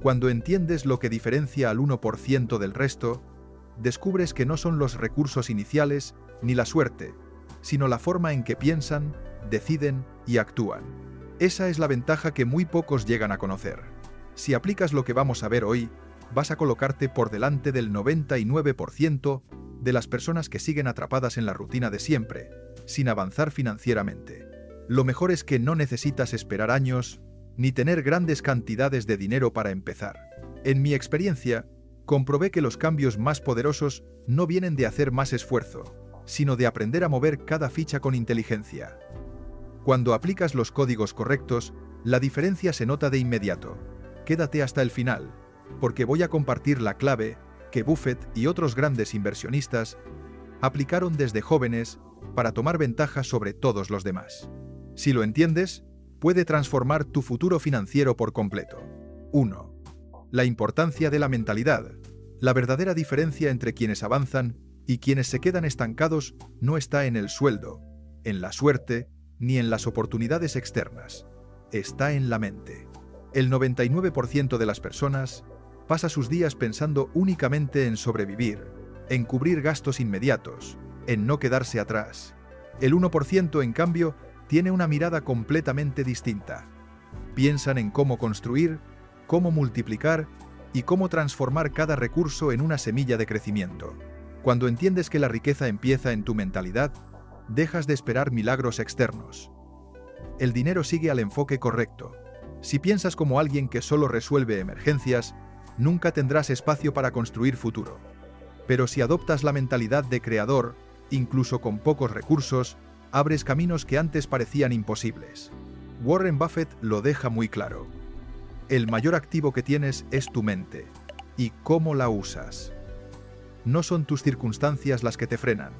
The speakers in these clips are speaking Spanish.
Cuando entiendes lo que diferencia al 1% del resto, descubres que no son los recursos iniciales ni la suerte, sino la forma en que piensan, deciden y actúan. Esa es la ventaja que muy pocos llegan a conocer. Si aplicas lo que vamos a ver hoy, vas a colocarte por delante del 99% de las personas que siguen atrapadas en la rutina de siempre, sin avanzar financieramente. Lo mejor es que no necesitas esperar años ni tener grandes cantidades de dinero para empezar. En mi experiencia, comprobé que los cambios más poderosos no vienen de hacer más esfuerzo, sino de aprender a mover cada ficha con inteligencia. Cuando aplicas los códigos correctos, la diferencia se nota de inmediato. Quédate hasta el final, porque voy a compartir la clave que Buffett y otros grandes inversionistas aplicaron desde jóvenes para tomar ventaja sobre todos los demás. Si lo entiendes, puede transformar tu futuro financiero por completo. 1. La importancia de la mentalidad. La verdadera diferencia entre quienes avanzan y quienes se quedan estancados no está en el sueldo, en la suerte, ni en las oportunidades externas. Está en la mente. El 99% de las personas pasa sus días pensando únicamente en sobrevivir, en cubrir gastos inmediatos, en no quedarse atrás. El 1%, en cambio, tiene una mirada completamente distinta. Piensan en cómo construir, cómo multiplicar y cómo transformar cada recurso en una semilla de crecimiento. Cuando entiendes que la riqueza empieza en tu mentalidad, dejas de esperar milagros externos. El dinero sigue al enfoque correcto. Si piensas como alguien que solo resuelve emergencias, nunca tendrás espacio para construir futuro. Pero si adoptas la mentalidad de creador, incluso con pocos recursos, abres caminos que antes parecían imposibles. Warren Buffett lo deja muy claro. El mayor activo que tienes es tu mente. ¿Y cómo la usas? No son tus circunstancias las que te frenan,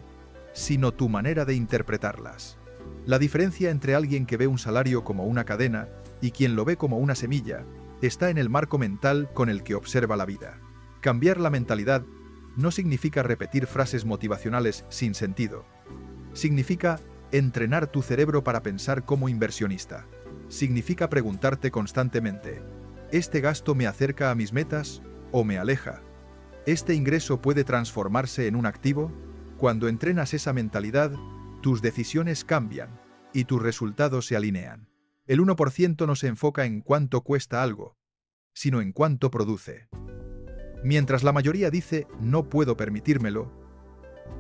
sino tu manera de interpretarlas. La diferencia entre alguien que ve un salario como una cadena y quien lo ve como una semilla está en el marco mental con el que observa la vida. Cambiar la mentalidad no significa repetir frases motivacionales sin sentido. Significa entrenar tu cerebro para pensar como inversionista. Significa preguntarte constantemente: ¿este gasto me acerca a mis metas o me aleja? ¿Este ingreso puede transformarse en un activo? Cuando entrenas esa mentalidad, tus decisiones cambian y tus resultados se alinean. El 1% no se enfoca en cuánto cuesta algo, sino en cuánto produce. Mientras la mayoría dice «no puedo permitírmelo»,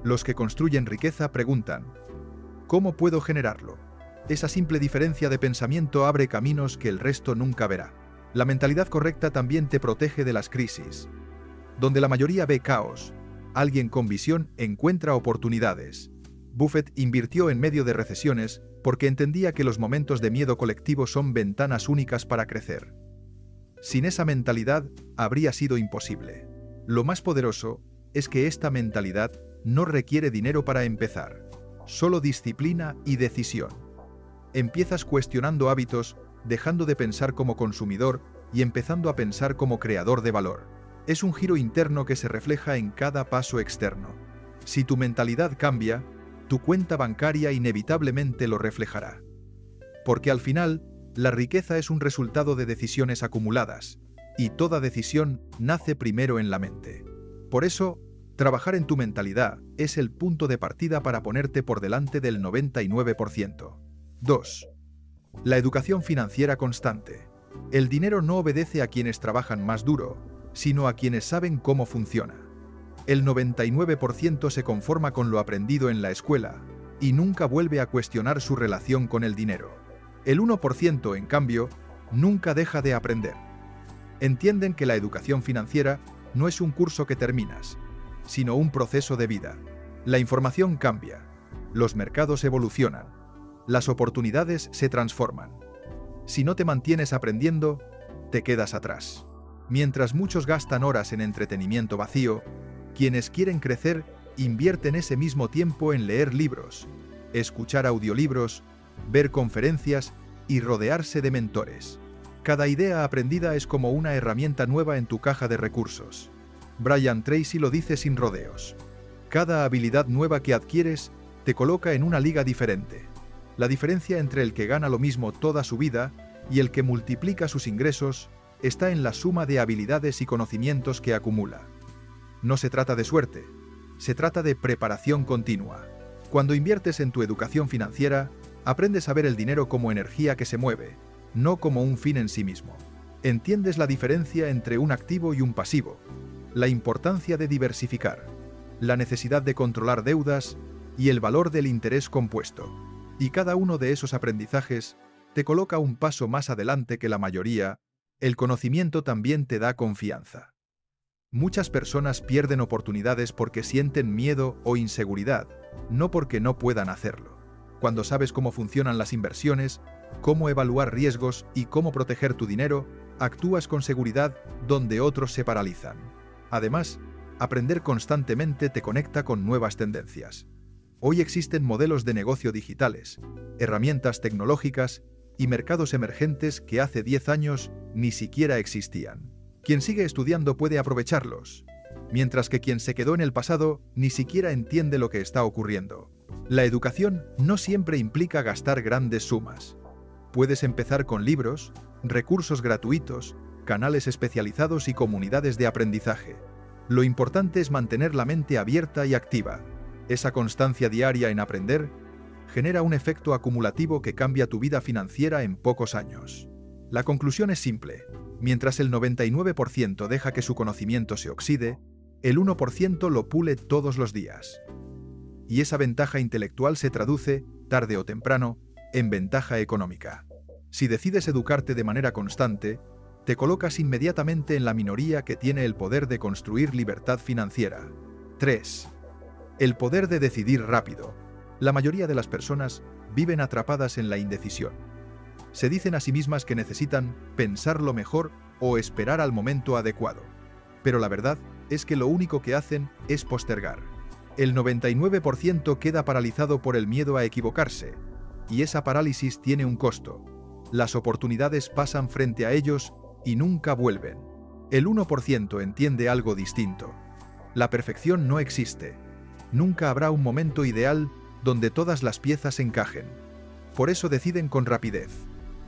los que construyen riqueza preguntan «¿cómo puedo generarlo?». Esa simple diferencia de pensamiento abre caminos que el resto nunca verá. La mentalidad correcta también te protege de las crisis. Donde la mayoría ve caos, alguien con visión encuentra oportunidades. Buffett invirtió en medio de recesiones porque entendía que los momentos de miedo colectivo son ventanas únicas para crecer. Sin esa mentalidad, habría sido imposible. Lo más poderoso es que esta mentalidad no requiere dinero para empezar, solo disciplina y decisión. Empiezas cuestionando hábitos, dejando de pensar como consumidor y empezando a pensar como creador de valor. Es un giro interno que se refleja en cada paso externo. Si tu mentalidad cambia, tu cuenta bancaria inevitablemente lo reflejará. Porque al final, la riqueza es un resultado de decisiones acumuladas, y toda decisión nace primero en la mente. Por eso, trabajar en tu mentalidad es el punto de partida para ponerte por delante del 99%. 2. La educación financiera constante. El dinero no obedece a quienes trabajan más duro, sino a quienes saben cómo funciona. El 99% se conforma con lo aprendido en la escuela y nunca vuelve a cuestionar su relación con el dinero. El 1%, en cambio, nunca deja de aprender. Entienden que la educación financiera no es un curso que terminas, sino un proceso de vida. La información cambia, los mercados evolucionan, las oportunidades se transforman. Si no te mantienes aprendiendo, te quedas atrás. Mientras muchos gastan horas en entretenimiento vacío, quienes quieren crecer invierten ese mismo tiempo en leer libros, escuchar audiolibros, ver conferencias y rodearse de mentores. Cada idea aprendida es como una herramienta nueva en tu caja de recursos. Brian Tracy lo dice sin rodeos. Cada habilidad nueva que adquieres te coloca en una liga diferente. La diferencia entre el que gana lo mismo toda su vida y el que multiplica sus ingresos está en la suma de habilidades y conocimientos que acumula. No se trata de suerte, se trata de preparación continua. Cuando inviertes en tu educación financiera, aprendes a ver el dinero como energía que se mueve, no como un fin en sí mismo. Entiendes la diferencia entre un activo y un pasivo, la importancia de diversificar, la necesidad de controlar deudas y el valor del interés compuesto. Y cada uno de esos aprendizajes te coloca un paso más adelante que la mayoría. El conocimiento también te da confianza. Muchas personas pierden oportunidades porque sienten miedo o inseguridad, no porque no puedan hacerlo. Cuando sabes cómo funcionan las inversiones, cómo evaluar riesgos y cómo proteger tu dinero, actúas con seguridad donde otros se paralizan. Además, aprender constantemente te conecta con nuevas tendencias. Hoy existen modelos de negocio digitales, herramientas tecnológicas y mercados emergentes que hace 10 años ni siquiera existían. Quien sigue estudiando puede aprovecharlos, mientras que quien se quedó en el pasado ni siquiera entiende lo que está ocurriendo. La educación no siempre implica gastar grandes sumas. Puedes empezar con libros, recursos gratuitos, canales especializados y comunidades de aprendizaje. Lo importante es mantener la mente abierta y activa. Esa constancia diaria en aprender genera un efecto acumulativo que cambia tu vida financiera en pocos años. La conclusión es simple. Mientras el 99% deja que su conocimiento se oxide, el 1% lo pule todos los días. Y esa ventaja intelectual se traduce, tarde o temprano, en ventaja económica. Si decides educarte de manera constante, te colocas inmediatamente en la minoría que tiene el poder de construir libertad financiera. 3. El poder de decidir rápido. La mayoría de las personas viven atrapadas en la indecisión. Se dicen a sí mismas que necesitan pensarlo mejor o esperar al momento adecuado. Pero la verdad es que lo único que hacen es postergar. El 99% queda paralizado por el miedo a equivocarse, y esa parálisis tiene un costo. Las oportunidades pasan frente a ellos y nunca vuelven. El 1% entiende algo distinto. La perfección no existe. Nunca habrá un momento ideal donde todas las piezas encajen. Por eso deciden con rapidez,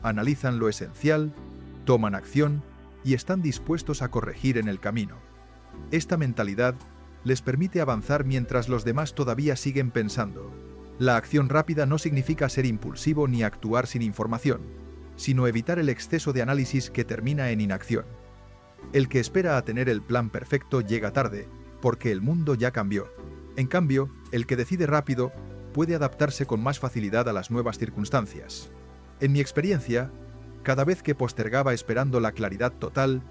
analizan lo esencial, toman acción y están dispuestos a corregir en el camino. Esta mentalidad les permite avanzar mientras los demás todavía siguen pensando. La acción rápida no significa ser impulsivo ni actuar sin información, sino evitar el exceso de análisis que termina en inacción. El que espera a tener el plan perfecto llega tarde, porque el mundo ya cambió. En cambio, el que decide rápido puede adaptarse con más facilidad a las nuevas circunstancias. En mi experiencia, cada vez que postergaba esperando la claridad total,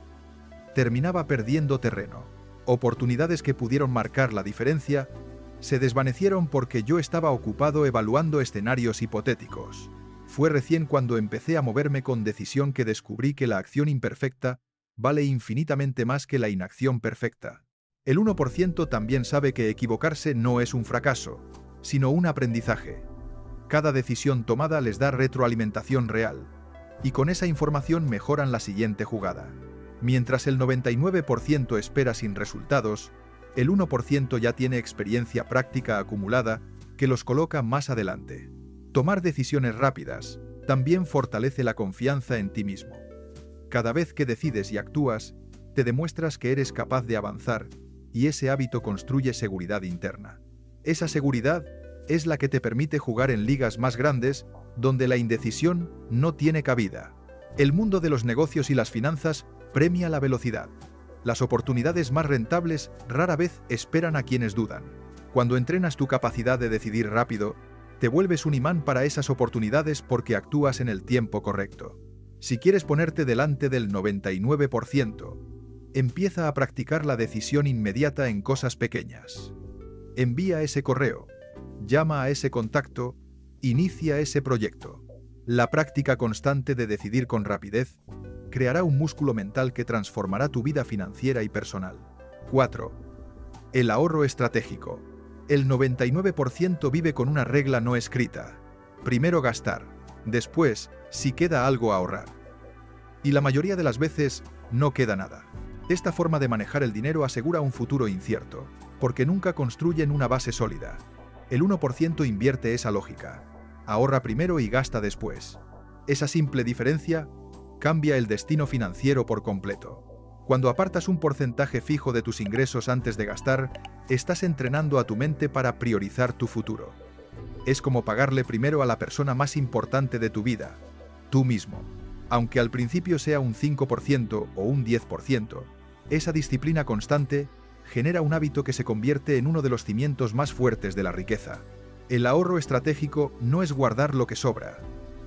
terminaba perdiendo terreno. Oportunidades que pudieron marcar la diferencia se desvanecieron porque yo estaba ocupado evaluando escenarios hipotéticos. Fue recién cuando empecé a moverme con decisión que descubrí que la acción imperfecta vale infinitamente más que la inacción perfecta. El 1% también sabe que equivocarse no es un fracaso, sino un aprendizaje. Cada decisión tomada les da retroalimentación real, y con esa información mejoran la siguiente jugada. Mientras el 99% espera sin resultados, el 1% ya tiene experiencia práctica acumulada que los coloca más adelante. Tomar decisiones rápidas también fortalece la confianza en ti mismo. Cada vez que decides y actúas, te demuestras que eres capaz de avanzar y ese hábito construye seguridad interna. Esa seguridad es la que te permite jugar en ligas más grandes donde la indecisión no tiene cabida. El mundo de los negocios y las finanzas premia la velocidad. Las oportunidades más rentables rara vez esperan a quienes dudan. Cuando entrenas tu capacidad de decidir rápido, te vuelves un imán para esas oportunidades porque actúas en el tiempo correcto. Si quieres ponerte delante del 99%, empieza a practicar la decisión inmediata en cosas pequeñas. Envía ese correo, llama a ese contacto, inicia ese proyecto. La práctica constante de decidir con rapidez creará un músculo mental que transformará tu vida financiera y personal. 4. El ahorro estratégico. El 99% vive con una regla no escrita. Primero gastar, después, si queda algo, ahorrar. Y la mayoría de las veces, no queda nada. Esta forma de manejar el dinero asegura un futuro incierto, porque nunca construyen una base sólida. El 1% invierte esa lógica. Ahorra primero y gasta después. Esa simple diferencia cambia el destino financiero por completo. Cuando apartas un porcentaje fijo de tus ingresos antes de gastar, estás entrenando a tu mente para priorizar tu futuro. Es como pagarle primero a la persona más importante de tu vida, tú mismo. Aunque al principio sea un 5% o un 10%, esa disciplina constante genera un hábito que se convierte en uno de los cimientos más fuertes de la riqueza. El ahorro estratégico no es guardar lo que sobra,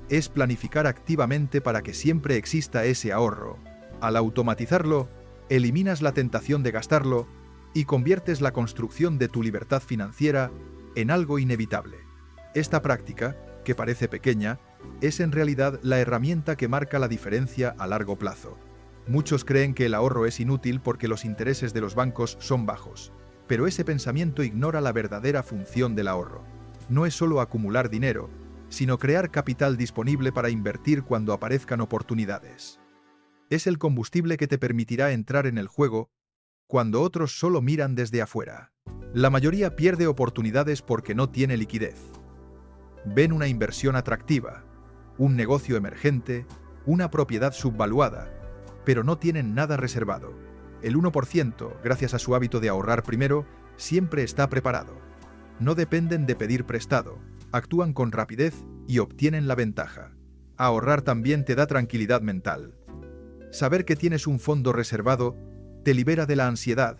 es planificar activamente para que siempre exista ese ahorro. Al automatizarlo, eliminas la tentación de gastarlo y conviertes la construcción de tu libertad financiera en algo inevitable. Esta práctica, que parece pequeña, es en realidad la herramienta que marca la diferencia a largo plazo. Muchos creen que el ahorro es inútil porque los intereses de los bancos son bajos, pero ese pensamiento ignora la verdadera función del ahorro. No es solo acumular dinero, sino crear capital disponible para invertir cuando aparezcan oportunidades. Es el combustible que te permitirá entrar en el juego cuando otros solo miran desde afuera. La mayoría pierde oportunidades porque no tiene liquidez. Ven una inversión atractiva, un negocio emergente, una propiedad subvaluada, pero no tienen nada reservado. El 1%, gracias a su hábito de ahorrar primero, siempre está preparado. No dependen de pedir prestado, actúan con rapidez y obtienen la ventaja. Ahorrar también te da tranquilidad mental. Saber que tienes un fondo reservado te libera de la ansiedad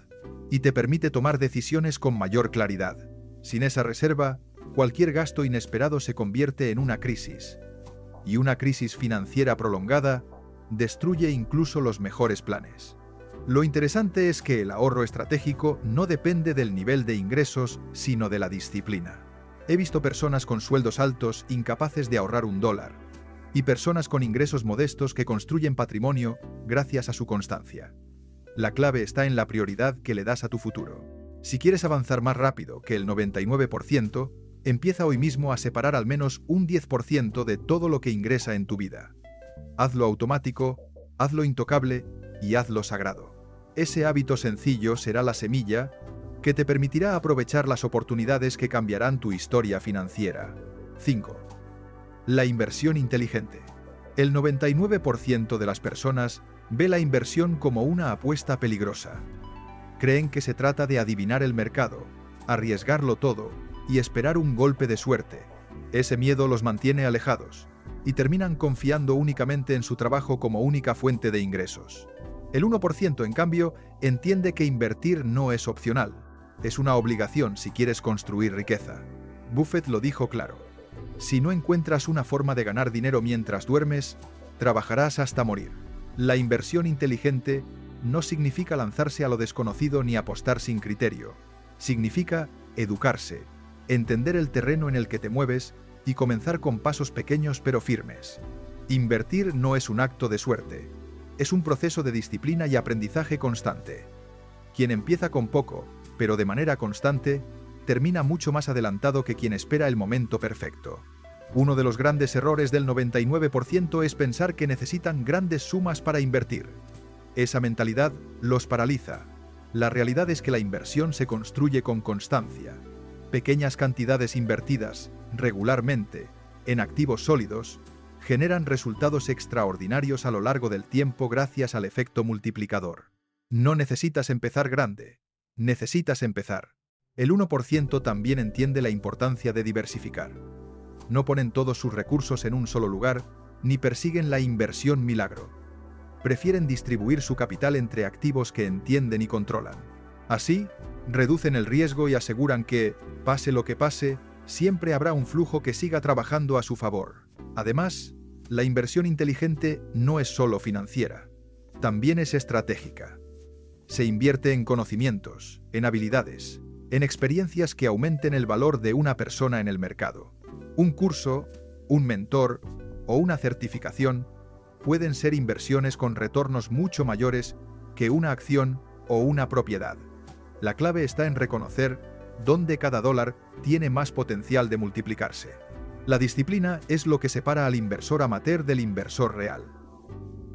y te permite tomar decisiones con mayor claridad. Sin esa reserva, cualquier gasto inesperado se convierte en una crisis. Y una crisis financiera prolongada destruye incluso los mejores planes. Lo interesante es que el ahorro estratégico no depende del nivel de ingresos, sino de la disciplina. He visto personas con sueldos altos incapaces de ahorrar $1, y personas con ingresos modestos que construyen patrimonio gracias a su constancia. La clave está en la prioridad que le das a tu futuro. Si quieres avanzar más rápido que el 99%, empieza hoy mismo a separar al menos un 10% de todo lo que ingresa en tu vida. Hazlo automático, hazlo intocable y hazlo sagrado. Ese hábito sencillo será la semilla que te permitirá aprovechar las oportunidades que cambiarán tu historia financiera. 5. La inversión inteligente. El 99% de las personas ve la inversión como una apuesta peligrosa. Creen que se trata de adivinar el mercado, arriesgarlo todo y esperar un golpe de suerte. Ese miedo los mantiene alejados y terminan confiando únicamente en su trabajo como única fuente de ingresos. El 1%, en cambio, entiende que invertir no es opcional, es una obligación si quieres construir riqueza. Buffett lo dijo claro: si no encuentras una forma de ganar dinero mientras duermes, trabajarás hasta morir. La inversión inteligente no significa lanzarse a lo desconocido ni apostar sin criterio. Significa educarse, entender el terreno en el que te mueves y comenzar con pasos pequeños pero firmes. Invertir no es un acto de suerte, es un proceso de disciplina y aprendizaje constante. Quien empieza con poco, pero de manera constante, termina mucho más adelantado que quien espera el momento perfecto. Uno de los grandes errores del 99% es pensar que necesitan grandes sumas para invertir. Esa mentalidad los paraliza. La realidad es que la inversión se construye con constancia. Pequeñas cantidades invertidas, regularmente, en activos sólidos, generan resultados extraordinarios a lo largo del tiempo gracias al efecto multiplicador. No necesitas empezar grande, necesitas empezar. El 1% también entiende la importancia de diversificar. No ponen todos sus recursos en un solo lugar, ni persiguen la inversión milagro. Prefieren distribuir su capital entre activos que entienden y controlan. Así, reducen el riesgo y aseguran que, pase lo que pase, siempre habrá un flujo que siga trabajando a su favor. Además, la inversión inteligente no es solo financiera, también es estratégica. Se invierte en conocimientos, en habilidades, en experiencias que aumenten el valor de una persona en el mercado. Un curso, un mentor o una certificación pueden ser inversiones con retornos mucho mayores que una acción o una propiedad. La clave está en reconocer dónde cada dólar tiene más potencial de multiplicarse. La disciplina es lo que separa al inversor amateur del inversor real.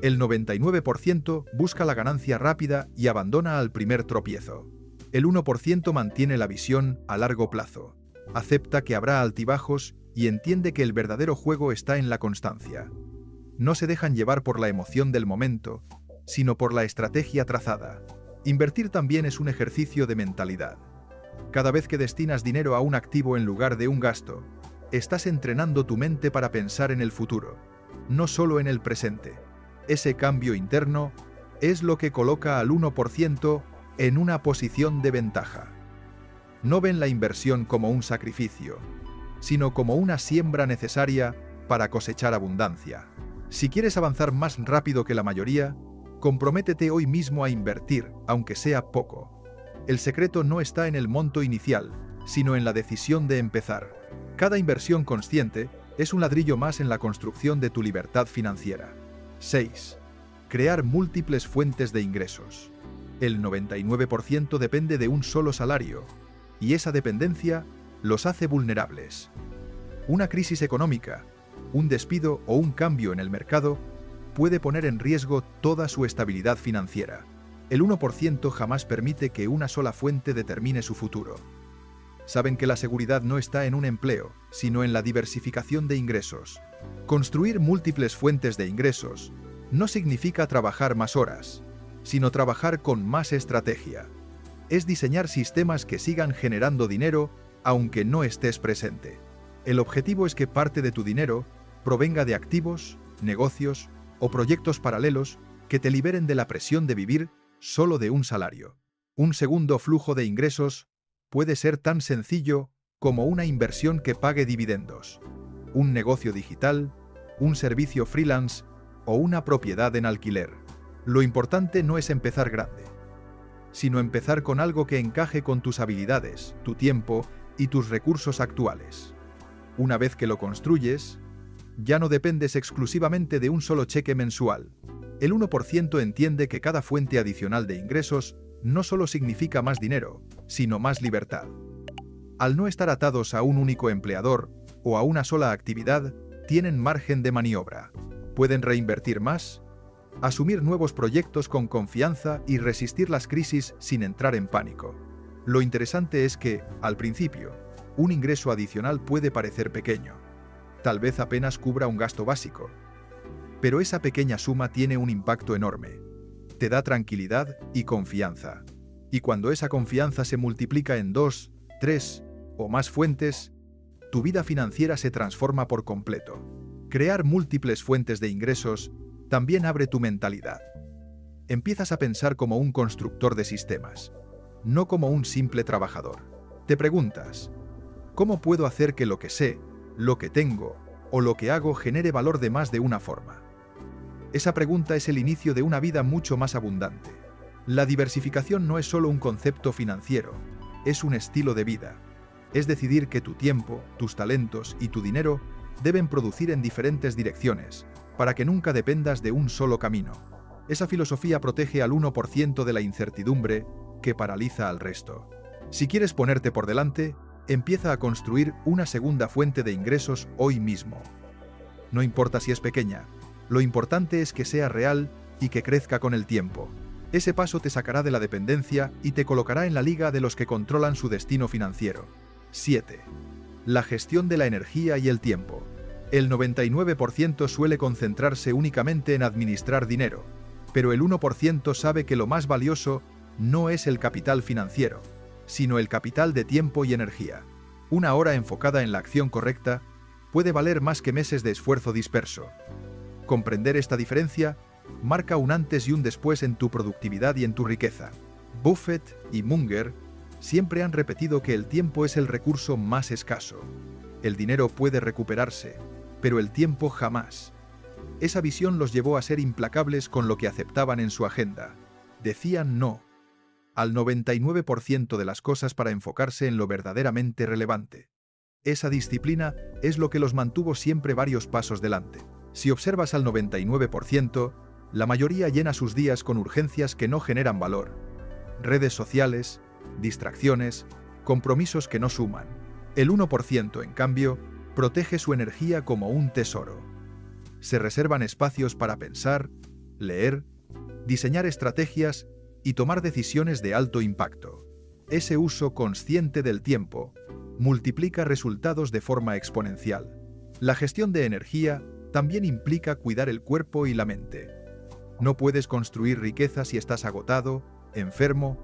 El 99% busca la ganancia rápida y abandona al primer tropiezo. El 1% mantiene la visión a largo plazo, acepta que habrá altibajos y entiende que el verdadero juego está en la constancia. No se dejan llevar por la emoción del momento, sino por la estrategia trazada. Invertir también es un ejercicio de mentalidad. Cada vez que destinas dinero a un activo en lugar de un gasto, estás entrenando tu mente para pensar en el futuro, no solo en el presente. Ese cambio interno es lo que coloca al 1% en una posición de ventaja. No ven la inversión como un sacrificio, sino como una siembra necesaria para cosechar abundancia. Si quieres avanzar más rápido que la mayoría, comprométete hoy mismo a invertir, aunque sea poco. El secreto no está en el monto inicial, sino en la decisión de empezar. Cada inversión consciente es un ladrillo más en la construcción de tu libertad financiera. 6. Crear múltiples fuentes de ingresos. El 99% depende de un solo salario, y esa dependencia los hace vulnerables. Una crisis económica, un despido o un cambio en el mercado puede poner en riesgo toda su estabilidad financiera. El 1% jamás permite que una sola fuente determine su futuro. Saben que la seguridad no está en un empleo, sino en la diversificación de ingresos. Construir múltiples fuentes de ingresos no significa trabajar más horas, sino trabajar con más estrategia. Es diseñar sistemas que sigan generando dinero aunque no estés presente. El objetivo es que parte de tu dinero provenga de activos, negocios o proyectos paralelos que te liberen de la presión de vivir solo de un salario. Un segundo flujo de ingresos puede ser tan sencillo como una inversión que pague dividendos, un negocio digital, un servicio freelance o una propiedad en alquiler. Lo importante no es empezar grande, sino empezar con algo que encaje con tus habilidades, tu tiempo y tus recursos actuales. Una vez que lo construyes, ya no dependes exclusivamente de un solo cheque mensual. El 1% entiende que cada fuente adicional de ingresos no solo significa más dinero, sino más libertad. Al no estar atados a un único empleador o a una sola actividad, tienen margen de maniobra. Pueden reinvertir más, asumir nuevos proyectos con confianza y resistir las crisis sin entrar en pánico. Lo interesante es que, al principio, un ingreso adicional puede parecer pequeño. Tal vez apenas cubra un gasto básico. Pero esa pequeña suma tiene un impacto enorme. Te da tranquilidad y confianza. Y cuando esa confianza se multiplica en 2, 3 o más fuentes, tu vida financiera se transforma por completo. Crear múltiples fuentes de ingresos también abre tu mentalidad. Empiezas a pensar como un constructor de sistemas, no como un simple trabajador. Te preguntas, ¿cómo puedo hacer que lo que sé, lo que tengo o lo que hago genere valor de más de una forma? Esa pregunta es el inicio de una vida mucho más abundante. La diversificación no es solo un concepto financiero, es un estilo de vida. Es decidir que tu tiempo, tus talentos y tu dinero deben producir en diferentes direcciones, para que nunca dependas de un solo camino. Esa filosofía protege al 1% de la incertidumbre que paraliza al resto. Si quieres ponerte por delante, empieza a construir una segunda fuente de ingresos hoy mismo. No importa si es pequeña, lo importante es que sea real y que crezca con el tiempo. Ese paso te sacará de la dependencia y te colocará en la liga de los que controlan su destino financiero. 7. La gestión de la energía y el tiempo. El 99% suele concentrarse únicamente en administrar dinero, pero el 1% sabe que lo más valioso no es el capital financiero, sino el capital de tiempo y energía. Una hora enfocada en la acción correcta puede valer más que meses de esfuerzo disperso. Comprender esta diferencia marca un antes y un después en tu productividad y en tu riqueza. Buffett y Munger siempre han repetido que el tiempo es el recurso más escaso. El dinero puede recuperarse, pero el tiempo jamás. Esa visión los llevó a ser implacables con lo que aceptaban en su agenda. Decían no al 99% de las cosas para enfocarse en lo verdaderamente relevante. Esa disciplina es lo que los mantuvo siempre varios pasos delante. Si observas al 99%, la mayoría llena sus días con urgencias que no generan valor. Redes sociales, distracciones, compromisos que no suman. El 1%, en cambio, protege su energía como un tesoro. Se reservan espacios para pensar, leer, diseñar estrategias y tomar decisiones de alto impacto. Ese uso consciente del tiempo multiplica resultados de forma exponencial. La gestión de energía también implica cuidar el cuerpo y la mente. No puedes construir riqueza si estás agotado, enfermo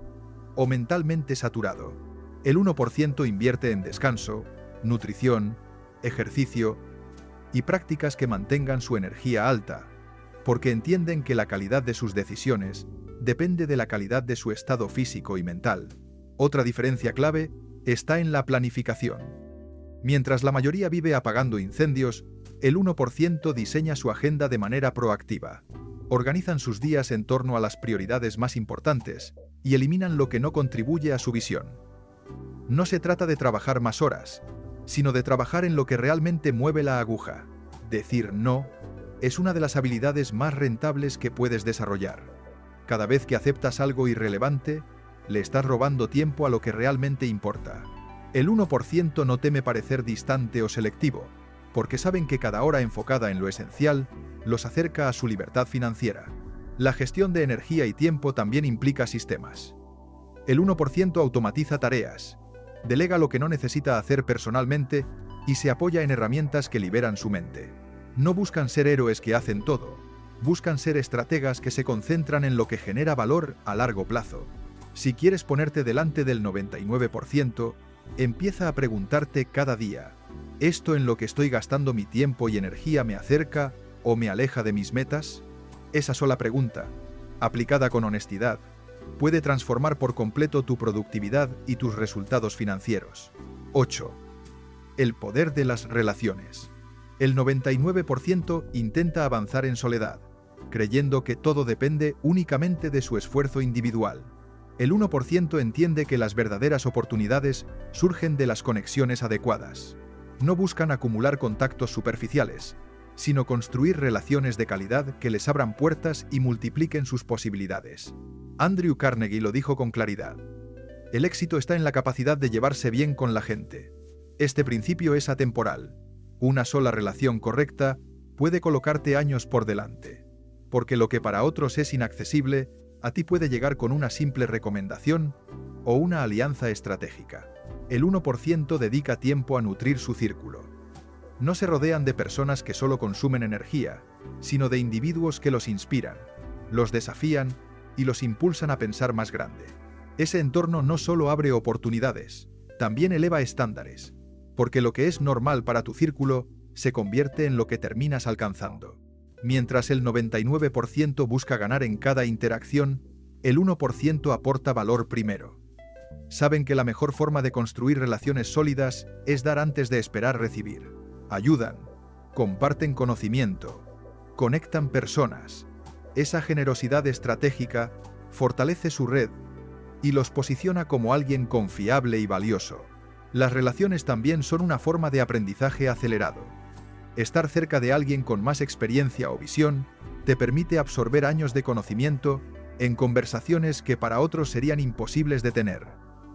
o mentalmente saturado. El 1% invierte en descanso, nutrición, ejercicio y prácticas que mantengan su energía alta, porque entienden que la calidad de sus decisiones depende de la calidad de su estado físico y mental. Otra diferencia clave está en la planificación. Mientras la mayoría vive apagando incendios, el 1% diseña su agenda de manera proactiva. Organizan sus días en torno a las prioridades más importantes y eliminan lo que no contribuye a su visión. No se trata de trabajar más horas, sino de trabajar en lo que realmente mueve la aguja. Decir no es una de las habilidades más rentables que puedes desarrollar. Cada vez que aceptas algo irrelevante, le estás robando tiempo a lo que realmente importa. El 1% no teme parecer distante o selectivo, porque saben que cada hora enfocada en lo esencial los acerca a su libertad financiera. La gestión de energía y tiempo también implica sistemas. El 1% automatiza tareas, delega lo que no necesita hacer personalmente y se apoya en herramientas que liberan su mente. No buscan ser héroes que hacen todo, buscan ser estrategas que se concentran en lo que genera valor a largo plazo. Si quieres ponerte delante del 99%, empieza a preguntarte cada día: ¿esto en lo que estoy gastando mi tiempo y energía me acerca o me aleja de mis metas? Esa sola pregunta, aplicada con honestidad, puede transformar por completo tu productividad y tus resultados financieros. 8. El poder de las relaciones. El 99% intenta avanzar en soledad, creyendo que todo depende únicamente de su esfuerzo individual. El 1% entiende que las verdaderas oportunidades surgen de las conexiones adecuadas. No buscan acumular contactos superficiales, sino construir relaciones de calidad que les abran puertas y multipliquen sus posibilidades. Andrew Carnegie lo dijo con claridad: el éxito está en la capacidad de llevarse bien con la gente. Este principio es atemporal. Una sola relación correcta puede colocarte años por delante, porque lo que para otros es inaccesible, a ti puede llegar con una simple recomendación o una alianza estratégica. El 1% dedica tiempo a nutrir su círculo. No se rodean de personas que solo consumen energía, sino de individuos que los inspiran, los desafían y los impulsan a pensar más grande. Ese entorno no solo abre oportunidades, también eleva estándares, porque lo que es normal para tu círculo se convierte en lo que terminas alcanzando. Mientras el 99% busca ganar en cada interacción, el 1% aporta valor primero. Saben que la mejor forma de construir relaciones sólidas es dar antes de esperar recibir. Ayudan, comparten conocimiento, conectan personas. Esa generosidad estratégica fortalece su red y los posiciona como alguien confiable y valioso. Las relaciones también son una forma de aprendizaje acelerado. Estar cerca de alguien con más experiencia o visión te permite absorber años de conocimiento en conversaciones que para otros serían imposibles de tener.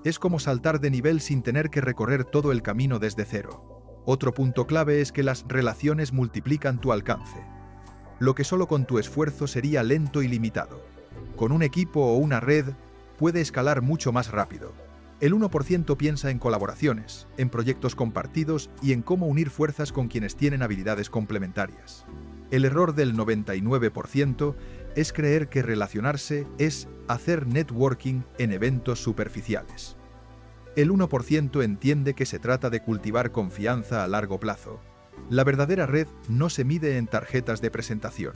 Es como saltar de nivel sin tener que recorrer todo el camino desde cero. Otro punto clave es que las relaciones multiplican tu alcance. Lo que solo con tu esfuerzo sería lento y limitado, con un equipo o una red puede escalar mucho más rápido. El 1% piensa en colaboraciones, en proyectos compartidos y en cómo unir fuerzas con quienes tienen habilidades complementarias. El error del 99% es creer que relacionarse es hacer networking en eventos superficiales. El 1% entiende que se trata de cultivar confianza a largo plazo. La verdadera red no se mide en tarjetas de presentación.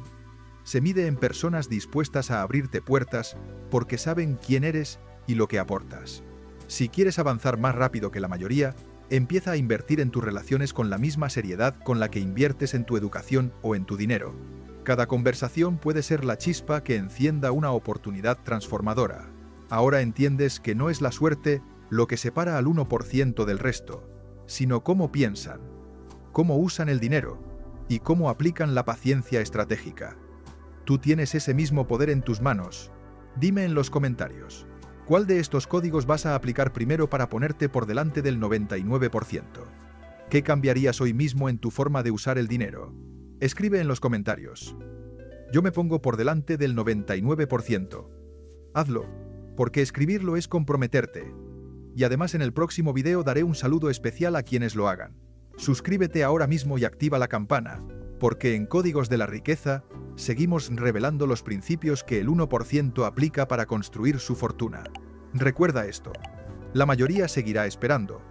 Se mide en personas dispuestas a abrirte puertas porque saben quién eres y lo que aportas. Si quieres avanzar más rápido que la mayoría, empieza a invertir en tus relaciones con la misma seriedad con la que inviertes en tu educación o en tu dinero. Cada conversación puede ser la chispa que encienda una oportunidad transformadora. Ahora entiendes que no es la suerte lo que separa al 1% del resto, sino cómo piensan, cómo usan el dinero y cómo aplican la paciencia estratégica. Tú tienes ese mismo poder en tus manos. Dime en los comentarios, ¿cuál de estos códigos vas a aplicar primero para ponerte por delante del 99%? ¿Qué cambiarías hoy mismo en tu forma de usar el dinero? Escribe en los comentarios. Yo me pongo por delante del 99%. Hazlo, porque escribirlo es comprometerte. Y además en el próximo video daré un saludo especial a quienes lo hagan. Suscríbete ahora mismo y activa la campana, Porque en Códigos de la Riqueza seguimos revelando los principios que el 1% aplica para construir su fortuna. Recuerda esto: la mayoría seguirá esperando,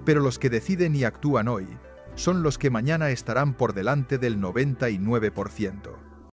pero los que deciden y actúan hoy son los que mañana estarán por delante del 99%.